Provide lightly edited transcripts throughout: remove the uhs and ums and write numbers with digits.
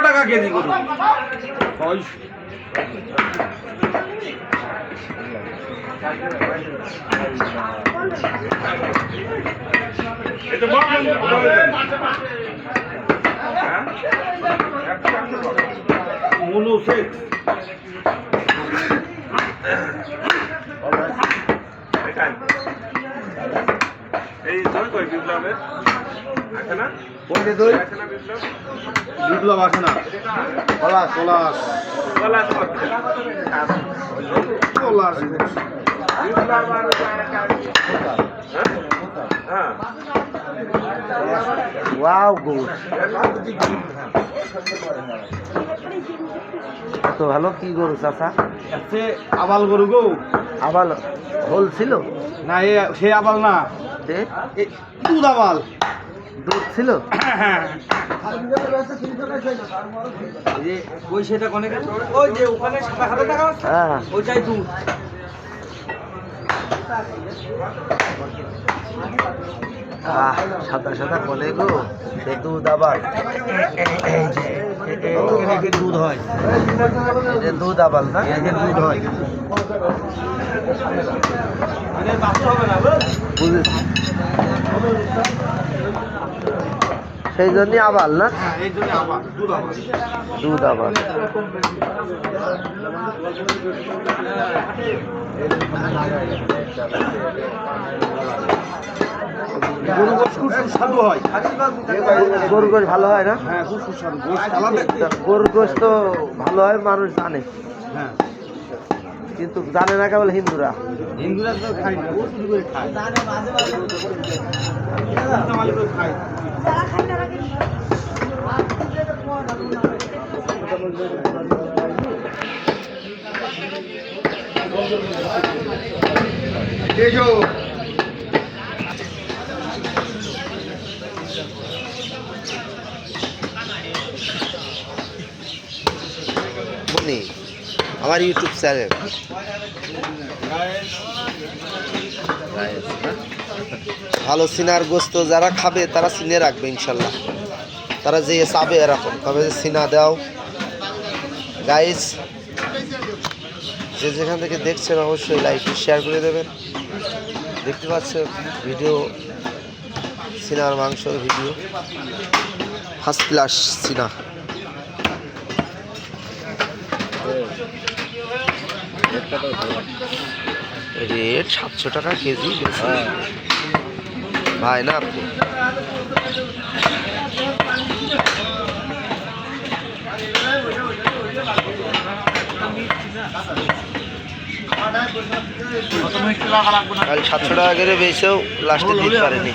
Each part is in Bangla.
টাকা কেজি করুন। এই দই কই বিপ্লবের আছে না? কোনটা দই? বিপ্লব আছে না? পলাশ পলাশ পলাশ পলাশ বিপ্লব আর হ্যাঁ ওয়াও গুড কত ভালো কি গরু চাচা সে আবাল গরু গো আবাল হোল ছিল না সে আবাল না দুধ আবাল দুধ ছিল ওই সেটা কোনে ওই যে ওখানে সাদা সাদা টাকা হ্যাঁ ওইটাই দুধ সাদা সাদা বলে গো সে দুধ আবার দুধ হয় এটা দুধ আবার না দুধ হয় বুঝেছি সেই জন্যই আবার না এই জন্য আবার দুধ আবার দুধ আবার গরু গোশ খুব সুস্বাদু হয় গরু গোশ ভালো হয় না হ্যাঁ খুব সুস্বাদু গোশ আলাদা গরুর গোশ তো ভালো হয় মানুষ জানে হ্যাঁ কিন্তু জানে না কেবল হিন্দুরা হিন্দুরা তো খায় না ও শুধু করে খায় খায় মনি আমার ইউটিউব চ্যানেল ভালো সিনার গোস্ত যারা খাবে তারা সিনে রাখবে ইনশাল্লাহ তারা যে চাবে এরকম তবে যে সিনা দাও গাইস যে যেখান থেকে দেখছেন অবশ্যই লাইক শেয়ার করে দেবেন দেখতে পাচ্ছেন ভিডিও সিনার মাংসর ভিডিও ফার্স্ট ক্লাস সিনা রেট 700 টাকা কেজি ভাই না আপনি কাল 700 টাকা করে বেচেও লাস্টে দিতে পারেনি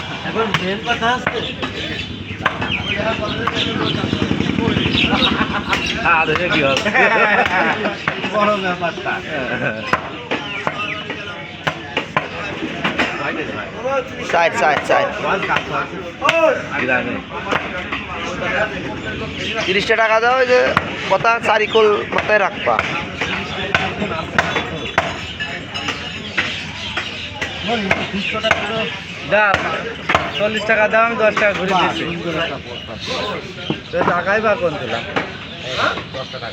সাইড সাইড সাইড 30 টাকা দাও ওই যে কথা চারিকোল মাথায় রাখবা দাম 40 টাকা দাম 10 টাকা ঘুরে দিচ্ছি টাকাই বা কোন দিলাম 10 টাকা